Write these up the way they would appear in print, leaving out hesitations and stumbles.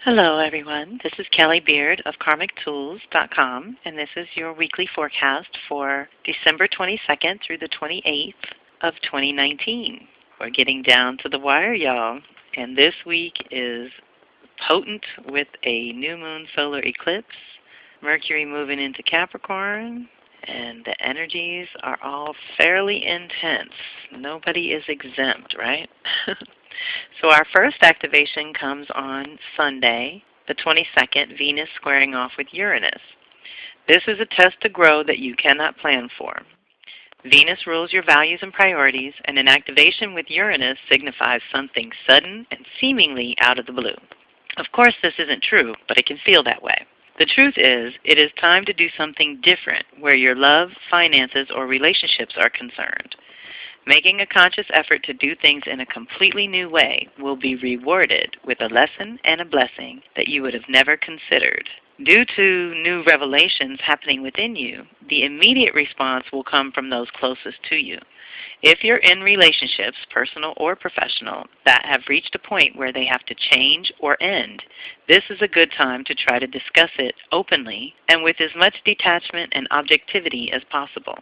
Hello everyone, this is Kelly Beard of KarmicTools.com, and this is your weekly forecast for December 22nd through the 28th of 2019. We're getting down to the wire, y'all, and this week is potent with a new moon solar eclipse, Mercury moving into Capricorn, and the energies are all fairly intense. Nobody is exempt, right? So our first activation comes on Sunday, the 22nd, Venus squaring off with Uranus. This is a test to grow that you cannot plan for. Venus rules your values and priorities, and an activation with Uranus signifies something sudden and seemingly out of the blue. Of course, this isn't true, but it can feel that way. The truth is, it is time to do something different where your love, finances, or relationships are concerned. Making a conscious effort to do things in a completely new way will be rewarded with a lesson and a blessing that you would have never considered. Due to new revelations happening within you, the immediate response will come from those closest to you. If you're in relationships, personal or professional, that have reached a point where they have to change or end, this is a good time to try to discuss it openly and with as much detachment and objectivity as possible.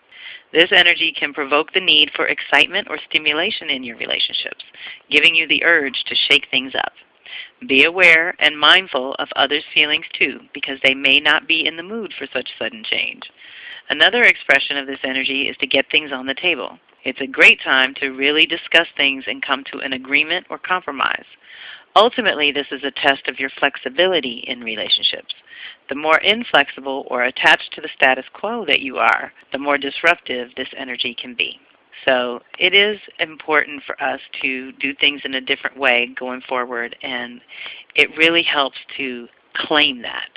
This energy can provoke the need for excitement or stimulation in your relationships, giving you the urge to shake things up. Be aware and mindful of others' feelings too, because they may not be in the mood for such sudden change. Another expression of this energy is to get things on the table. It's a great time to really discuss things and come to an agreement or compromise. Ultimately, this is a test of your flexibility in relationships. The more inflexible or attached to the status quo that you are, the more disruptive this energy can be. So it is important for us to do things in a different way going forward, and it really helps to claim that.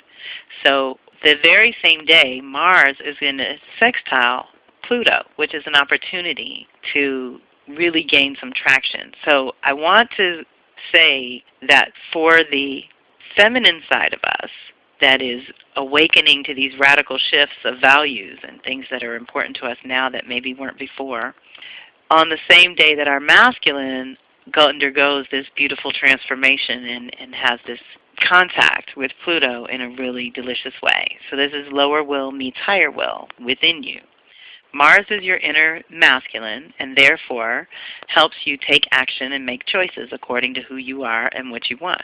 So the very same day, Mars is in a sextile Pluto, which is an opportunity to really gain some traction. So I want to say that for the feminine side of us that is awakening to these radical shifts of values and things that are important to us now that maybe weren't before, on the same day that our masculine undergoes this beautiful transformation and has this contact with Pluto in a really delicious way. So this is lower will meets higher will within you. Mars is your inner masculine and therefore helps you take action and make choices according to who you are and what you want.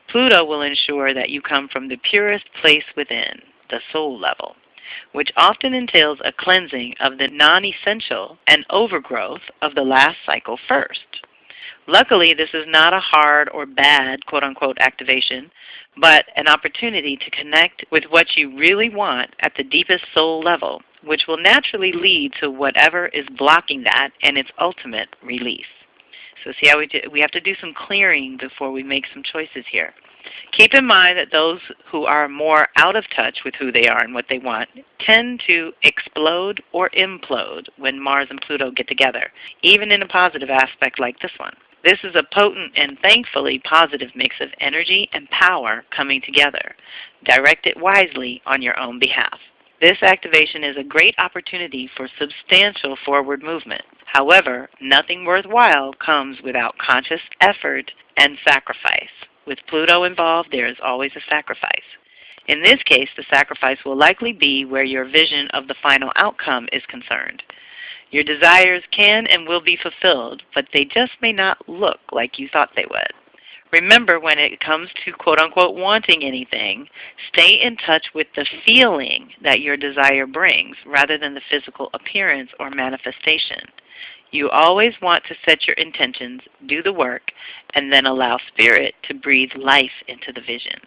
Pluto will ensure that you come from the purest place within, the soul level, which often entails a cleansing of the non-essential and overgrowth of the last cycle first. Luckily, this is not a hard or bad, quote-unquote, activation, but an opportunity to connect with what you really want at the deepest soul level, which will naturally lead to whatever is blocking that and its ultimate release. So see how we have to do some clearing before we make some choices here. Keep in mind that those who are more out of touch with who they are and what they want tend to explode or implode when Mars and Pluto get together, even in a positive aspect like this one. This is a potent and thankfully positive mix of energy and power coming together. Direct it wisely on your own behalf. This activation is a great opportunity for substantial forward movement. However, nothing worthwhile comes without conscious effort and sacrifice. With Pluto involved, there is always a sacrifice. In this case, the sacrifice will likely be where your vision of the final outcome is concerned. Your desires can and will be fulfilled, but they just may not look like you thought they would. Remember, when it comes to quote-unquote wanting anything, stay in touch with the feeling that your desire brings rather than the physical appearance or manifestation. You always want to set your intentions, do the work, and then allow Spirit to breathe life into the vision.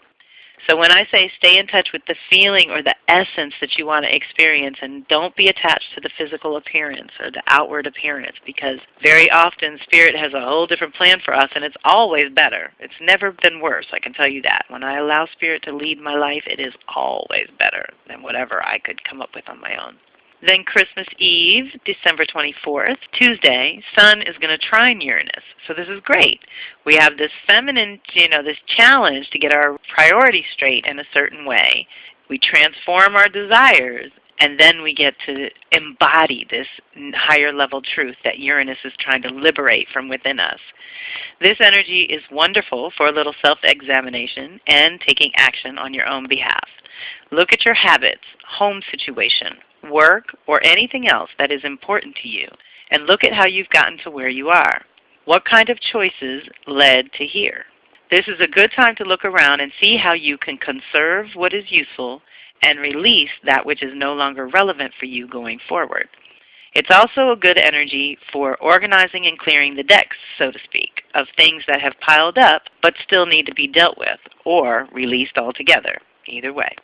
So when I say stay in touch with the feeling or the essence that you want to experience, and don't be attached to the physical appearance or the outward appearance, because very often Spirit has a whole different plan for us, and it's always better. It's never been worse, I can tell you that. When I allow Spirit to lead my life, it is always better than whatever I could come up with on my own. Then Christmas Eve, December 24th, Tuesday, Sun is going to trine Uranus. So this is great. We have this feminine, this challenge to get our priorities straight in a certain way. We transform our desires And then we get to embody this higher level truth that Uranus is trying to liberate from within us. This energy is wonderful for a little self-examination and taking action on your own behalf. Look at your habits, home situation, work, or anything else that is important to you, and look at how you've gotten to where you are. What kind of choices led to here? This is a good time to look around and see how you can conserve what is useful and release that which is no longer relevant for you going forward. It's also a good energy for organizing and clearing the decks, so to speak, of things that have piled up but still need to be dealt with or released altogether. Either way.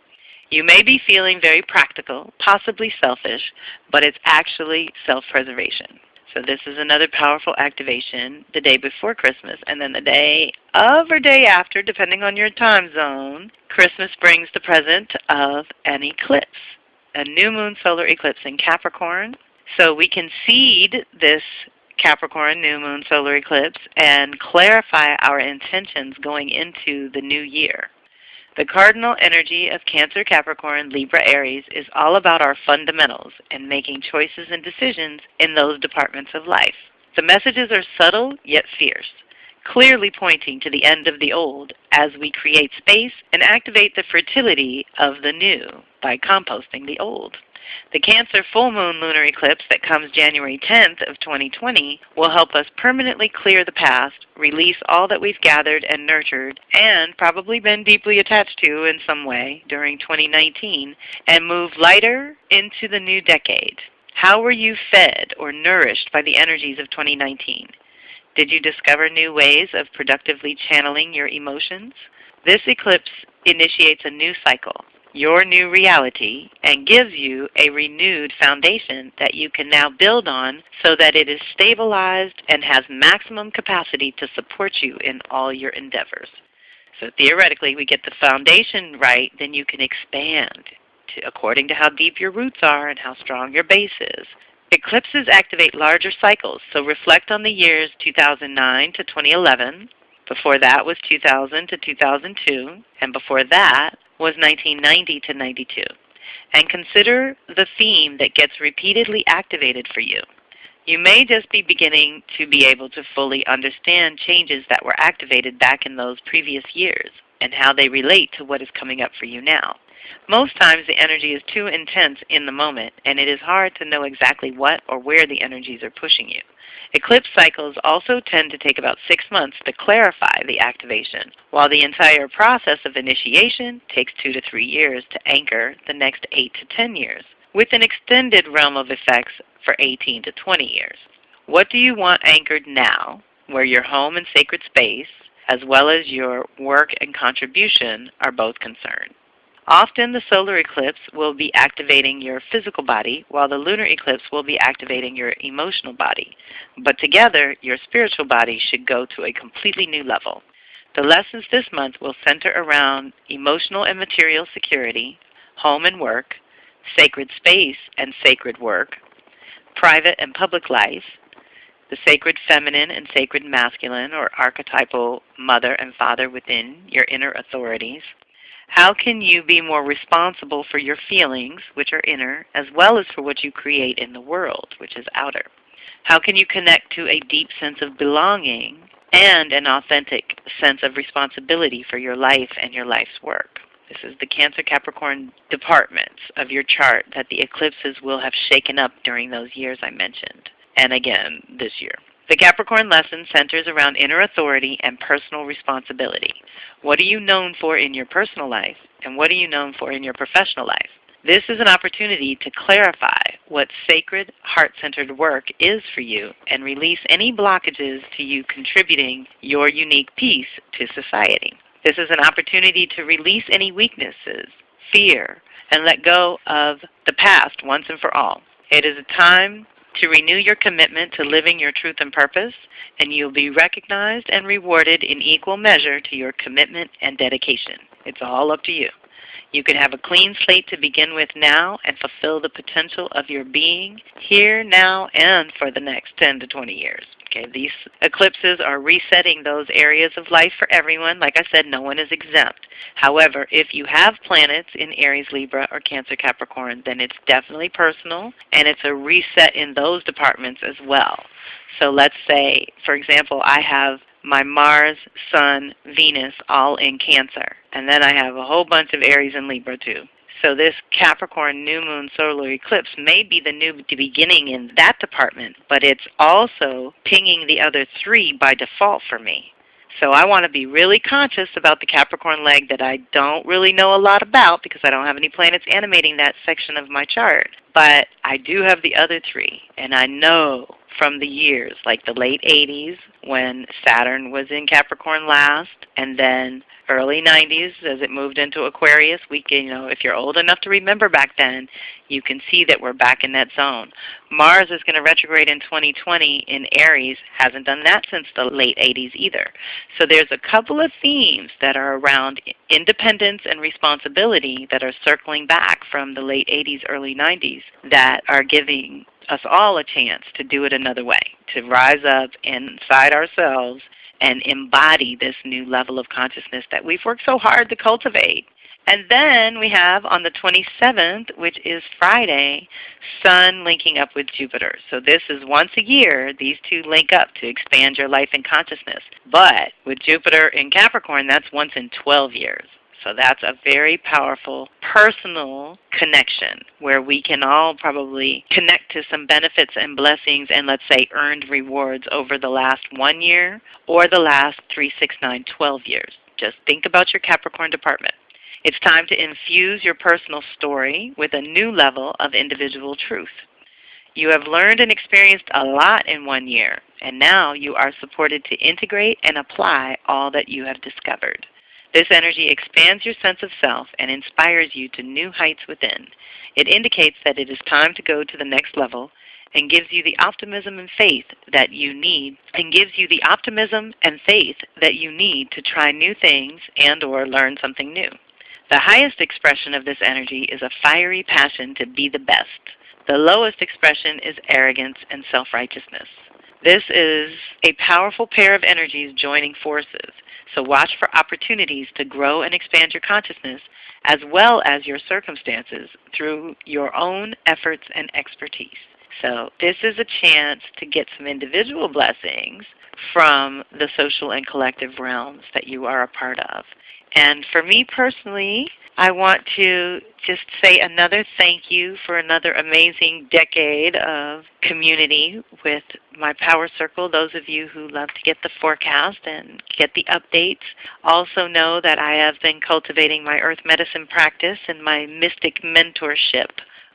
You may be feeling very practical, possibly selfish, but it's actually self-preservation. So this is another powerful activation the day before Christmas, and then the day of or day after, depending on your time zone, Christmas brings the present of an eclipse, a new moon solar eclipse in Capricorn. So we can seed this Capricorn new moon solar eclipse and clarify our intentions going into the new year. The cardinal energy of Cancer, Capricorn, Libra, Aries is all about our fundamentals and making choices and decisions in those departments of life. The messages are subtle yet fierce, clearly pointing to the end of the old as we create space and activate the fertility of the new by composting the old. The Cancer full moon lunar eclipse that comes January 10th of 2020 will help us permanently clear the past, release all that we've gathered and nurtured and probably been deeply attached to in some way during 2019, and move lighter into the new decade. How were you fed or nourished by the energies of 2019? Did you discover new ways of productively channeling your emotions? This eclipse initiates a new cycle, your new reality, and gives you a renewed foundation that you can now build on so that it is stabilized and has maximum capacity to support you in all your endeavors. So theoretically, we get the foundation right, then you can expand according to how deep your roots are and how strong your base is. Eclipses activate larger cycles, so reflect on the years 2009 to 2011. Before that was 2000 to 2002, and before that was 1990 to 92. And consider the theme that gets repeatedly activated for you. You may just be beginning to be able to fully understand changes that were activated back in those previous years and how they relate to what is coming up for you now. Most times the energy is too intense in the moment, and it is hard to know exactly what or where the energies are pushing you. Eclipse cycles also tend to take about 6 months to clarify the activation, while the entire process of initiation takes 2 to 3 years to anchor the next 8 to 10 years, with an extended realm of effects for 18 to 20 years. What do you want anchored now, where your home and sacred space, as well as your work and contribution, are both concerned? Often the solar eclipse will be activating your physical body, while the lunar eclipse will be activating your emotional body. But together, your spiritual body should go to a completely new level. The lessons this month will center around emotional and material security, home and work, sacred space and sacred work, private and public life, the sacred feminine and sacred masculine or archetypal mother and father within your inner authorities. How can you be more responsible for your feelings, which are inner, as well as for what you create in the world, which is outer? How can you connect to a deep sense of belonging and an authentic sense of responsibility for your life and your life's work? This is the Cancer Capricorn departments of your chart that the eclipses will have shaken up during those years I mentioned, and again this year. The Capricorn lesson centers around inner authority and personal responsibility. What are you known for in your personal life, and what are you known for in your professional life? This is an opportunity to clarify what sacred, heart-centered work is for you and release any blockages to you contributing your unique piece to society. This is an opportunity to release any weaknesses, fear, and let go of the past once and for all. It is a time to renew your commitment to living your truth and purpose, and you'll be recognized and rewarded in equal measure to your commitment and dedication. It's all up to you. You can have a clean slate to begin with now and fulfill the potential of your being here, now, and for the next 10 to 20 years. Okay, these eclipses are resetting those areas of life for everyone. Like I said, no one is exempt. However, if you have planets in Aries, Libra, or Cancer, Capricorn, then it's definitely personal, and it's a reset in those departments as well. So let's say, for example, I have my Mars, Sun, Venus all in Cancer, and then I have a whole bunch of Aries and Libra too. So this Capricorn new moon solar eclipse may be the new beginning in that department, but it's also pinging the other three by default for me. So I want to be really conscious about the Capricorn leg that I don't really know a lot about because I don't have any planets animating that section of my chart. But I do have the other three, and I know from the years, like the late 80s when Saturn was in Capricorn last, and then early 90s as it moved into Aquarius. If you're old enough to remember back then, you can see that we're back in that zone. Mars is going to retrograde in 2020 in Aries. Hasn't done that since the late 80s either. So there's a couple of themes that are around independence and responsibility that are circling back from the late 80s, early 90s that are giving us all a chance to do it another way, to rise up inside ourselves and embody this new level of consciousness that we've worked so hard to cultivate. And then we have on the 27th, which is Friday, Sun linking up with Jupiter. So this is once a year, these two link up to expand your life and consciousness. But with Jupiter in Capricorn, that's once in 12 years. So that's a very powerful personal connection where we can all probably connect to some benefits and blessings and, let's say, earned rewards over the last 1 year or the last 3, 6, 9, 12 years. Just think about your Capricorn department. It's time to infuse your personal story with a new level of individual truth. You have learned and experienced a lot in 1 year, and now you are supported to integrate and apply all that you have discovered. This energy expands your sense of self and inspires you to new heights within. It indicates that it is time to go to the next level and gives you the optimism and faith that you need to try new things and or learn something new. The highest expression of this energy is a fiery passion to be the best. The lowest expression is arrogance and self-righteousness. This is a powerful pair of energies joining forces, so watch for opportunities to grow and expand your consciousness as well as your circumstances through your own efforts and expertise. So this is a chance to get some individual blessings from the social and collective realms that you are a part of. And for me personally, I want to just say another thank you for another amazing decade of community with my Power Circle. Those of you who love to get the forecast and get the updates also know that I have been cultivating my earth medicine practice and my mystic mentorship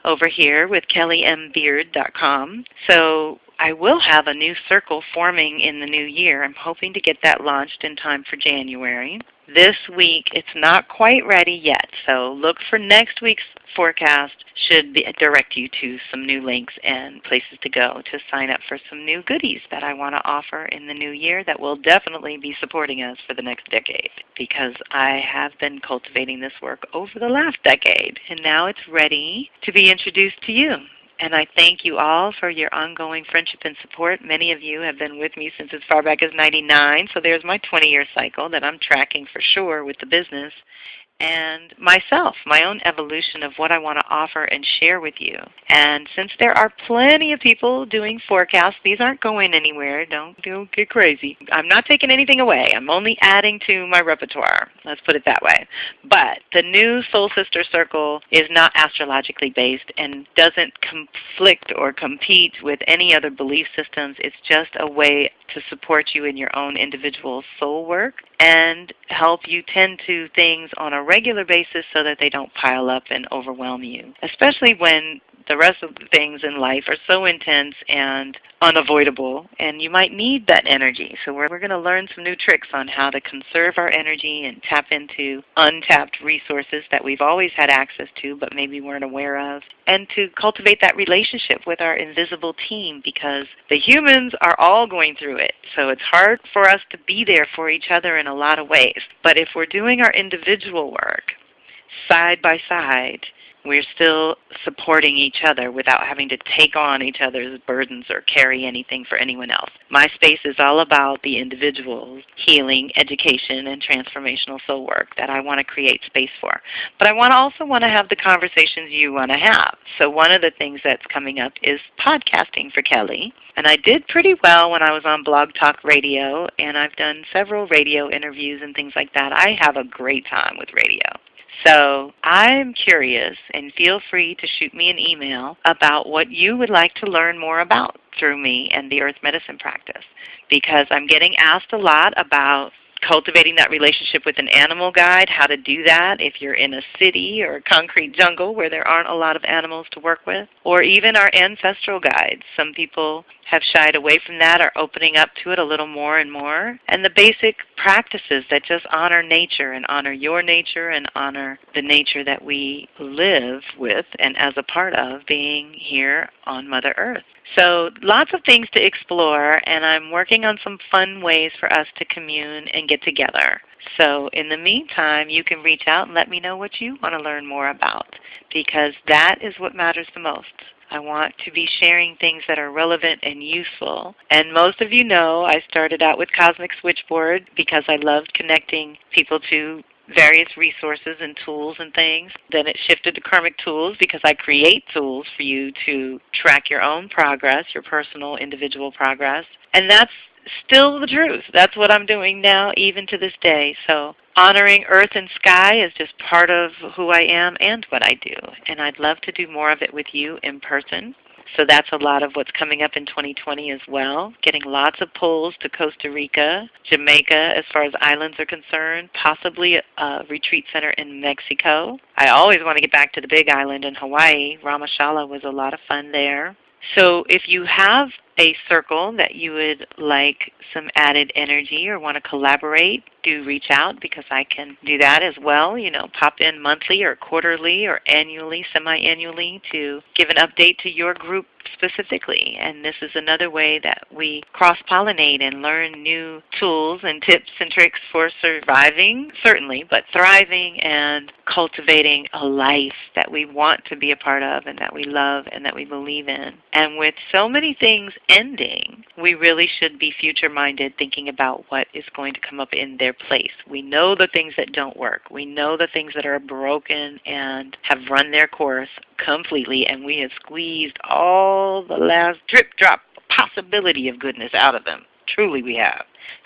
over here with kellymbeard.com. So I will have a new circle forming in the new year. I'm hoping to get that launched in time for January. This week, it's not quite ready yet, so look for next week's forecast. Should direct you to some new links and places to go to sign up for some new goodies that I want to offer in the new year that will definitely be supporting us for the next decade, because I have been cultivating this work over the last decade, and now it's ready to be introduced to you. And I thank you all for your ongoing friendship and support. Many of you have been with me since as far back as '99, so there's my 20-year cycle that I'm tracking for sure with the business. And myself, my own evolution of what I want to offer and share with you. And since there are plenty of people doing forecasts, these aren't going anywhere. Don't get crazy. I'm not taking anything away. I'm only adding to my repertoire. Let's put it that way. But the new Soul Sister Circle is not astrologically based and doesn't conflict or compete with any other belief systems. It's just a way to support you in your own individual soul work and help you tend to things on a regular basis so that they don't pile up and overwhelm you, especially when the rest of the things in life are so intense and unavoidable, and you might need that energy. So we're going to learn some new tricks on how to conserve our energy and tap into untapped resources that we've always had access to but maybe weren't aware of, and to cultivate that relationship with our invisible team, because the humans are all going through it. So it's hard for us to be there for each other in a lot of ways. But if we're doing our individual work, side by side, we're still supporting each other without having to take on each other's burdens or carry anything for anyone else. My space is all about the individual's healing, education, and transformational soul work that I want to create space for. But I also want to have the conversations you want to have. So one of the things that's coming up is podcasting for Kelly. And I did pretty well when I was on Blog Talk Radio, and I've done several radio interviews and things like that. I have a great time with radio. So I'm curious, and feel free to shoot me an email about what you would like to learn more about through me and the Earth Medicine practice, because I'm getting asked a lot about cultivating that relationship with an animal guide, how to do that if you're in a city or a concrete jungle where there aren't a lot of animals to work with, or even our ancestral guides. Some people have shied away from that, are opening up to it a little more and more. And the basic practices that just honor nature and honor your nature and honor the nature that we live with and as a part of being here on Mother Earth. So lots of things to explore, and I'm working on some fun ways for us to commune and get together. So in the meantime, you can reach out and let me know what you want to learn more about, because that is what matters the most. I want to be sharing things that are relevant and useful. And most of you know I started out with Cosmic Switchboard because I loved connecting people to various resources and tools and things. Then it shifted to Karmic Tools because I create tools for you to track your own progress, your personal, individual progress. And that's still the truth. That's what I'm doing now, even to this day. So honoring earth and sky is just part of who I am and what I do. And I'd love to do more of it with you in person. So that's a lot of what's coming up in 2020 as well. Getting lots of pulls to Costa Rica, Jamaica as far as islands are concerned, possibly a retreat center in Mexico. I always want to get back to the big island in Hawaii. Ramashala was a lot of fun there. So if you have a circle that you would like some added energy or want to collaborate, do reach out, because I can do that as well. You know, pop in monthly or quarterly or annually, semi-annually to give an update to your group specifically. And this is another way that we cross-pollinate and learn new tools and tips and tricks for surviving, certainly, but thriving and cultivating a life that we want to be a part of and that we love and that we believe in. And with so many things ending, we really should be future-minded, thinking about what is going to come up in their place. We know the things that don't work. We know the things that are broken and have run their course completely, and we have squeezed all the last drip-drop possibility of goodness out of them. Truly we have.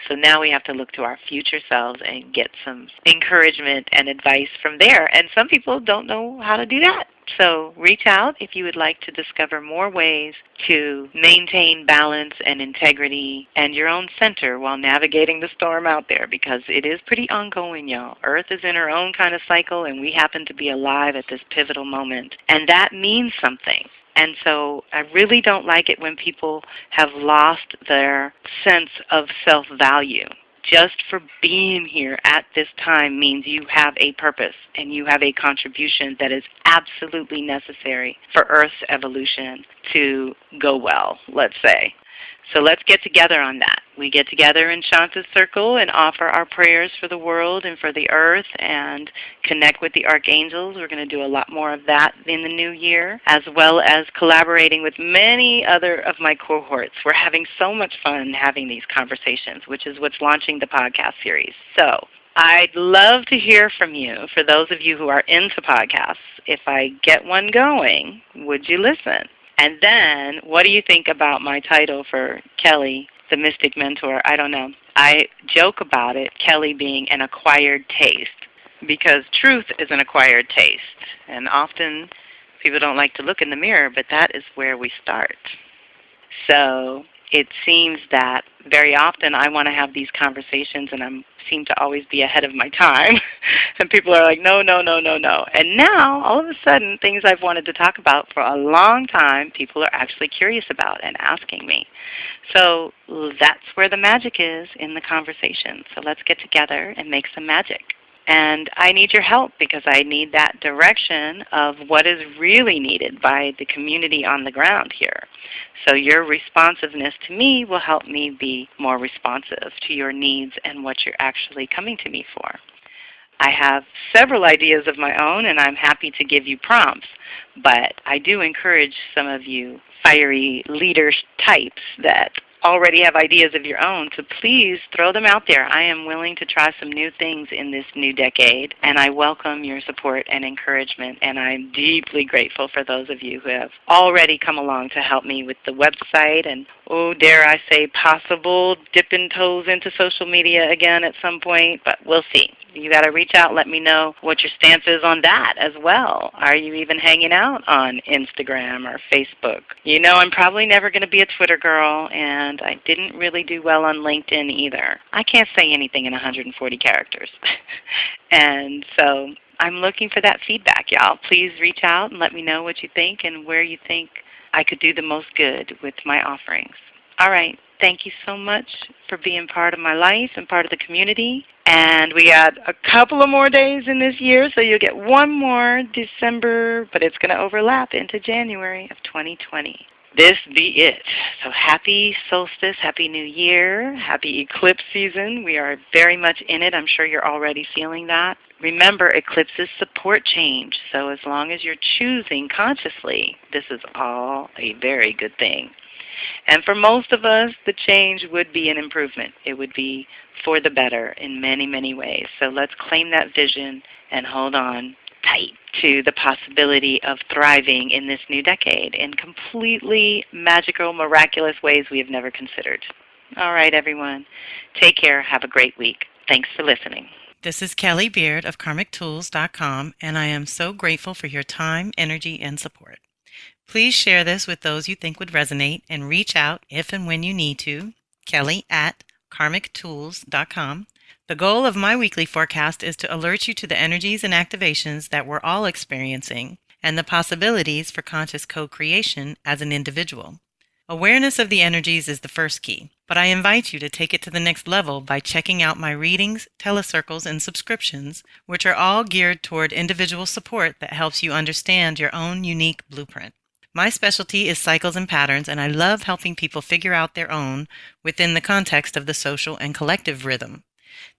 So now we have to look to our future selves and get some encouragement and advice from there. And some people don't know how to do that. So reach out if you would like to discover more ways to maintain balance and integrity and your own center while navigating the storm out there, because it is pretty ongoing, y'all. Earth is in her own kind of cycle, and we happen to be alive at this pivotal moment. And that means something. And so I really don't like it when people have lost their sense of self-value. Just for being here at this time means you have a purpose and you have a contribution that is absolutely necessary for Earth's evolution to go well, let's say. So let's get together on that. We get together in Shanta's Circle and offer our prayers for the world and for the earth and connect with the archangels. We're going to do a lot more of that in the new year, as well as collaborating with many other of my cohorts. We're having so much fun having these conversations, which is what's launching the podcast series. So I'd love to hear from you. For those of you who are into podcasts, if I get one going, would you listen? And then, what do you think about my title for Kelly, the Mystic Mentor? I don't know. I joke about it, Kelly being an acquired taste, because truth is an acquired taste. And often people don't like to look in the mirror, but that is where we start. So it seems that very often I want to have these conversations, and I seem to always be ahead of my time. And people are like, no, no, no, no, no. And now, all of a sudden, things I've wanted to talk about for a long time, people are actually curious about and asking me. So that's where the magic is, in the conversation. So let's get together and make some magic. And I need your help, because I need that direction of what is really needed by the community on the ground here. So your responsiveness to me will help me be more responsive to your needs and what you're actually coming to me for. I have several ideas of my own, and I'm happy to give you prompts. But I do encourage some of you fiery leader types that already have ideas of your own to please throw them out there. I am willing to try some new things in this new decade, and I welcome your support and encouragement, and I'm deeply grateful for those of you who have already come along to help me with the website and, oh, dare I say, possible dipping toes into social media again at some point, but we'll see. You got to reach out and let me know what your stance is on that as well. Are you even hanging out on Instagram or Facebook? You know, I'm probably never going to be a Twitter girl, and I didn't really do well on LinkedIn either. I can't say anything in 140 characters. And so I'm looking for that feedback, y'all. Please reach out and let me know what you think and where you think I could do the most good with my offerings. All right. Thank you so much for being part of my life and part of the community. And we got a couple of more days in this year, so you'll get one more December, but it's going to overlap into January of 2020. This be it. So happy solstice, happy new year, happy eclipse season. We are very much in it. I'm sure you're already feeling that. Remember, eclipses support change, so as long as you're choosing consciously, this is all a very good thing. And for most of us, the change would be an improvement. It would be for the better in many, many ways. So let's claim that vision and hold on tight to the possibility of thriving in this new decade in completely magical, miraculous ways we have never considered. All right, everyone. Take care. Have a great week. Thanks for listening. This is Kelly Beard of KarmicTools.com, and I am so grateful for your time, energy, and support. Please share this with those you think would resonate and reach out if and when you need to, Kelly@KarmicTools.com. The goal of my weekly forecast is to alert you to the energies and activations that we're all experiencing and the possibilities for conscious co-creation as an individual. Awareness of the energies is the first key, but I invite you to take it to the next level by checking out my readings, telecircles, and subscriptions, which are all geared toward individual support that helps you understand your own unique blueprint. My specialty is cycles and patterns, and I love helping people figure out their own within the context of the social and collective rhythm.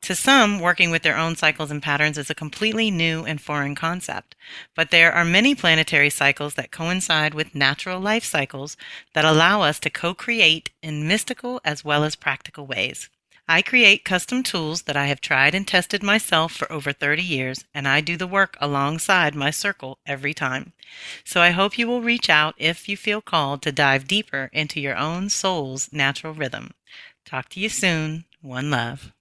To some, working with their own cycles and patterns is a completely new and foreign concept, but there are many planetary cycles that coincide with natural life cycles that allow us to co-create in mystical as well as practical ways. I create custom tools that I have tried and tested myself for over 30 years, and I do the work alongside my circle every time. So I hope you will reach out if you feel called to dive deeper into your own soul's natural rhythm. Talk to you soon. One love.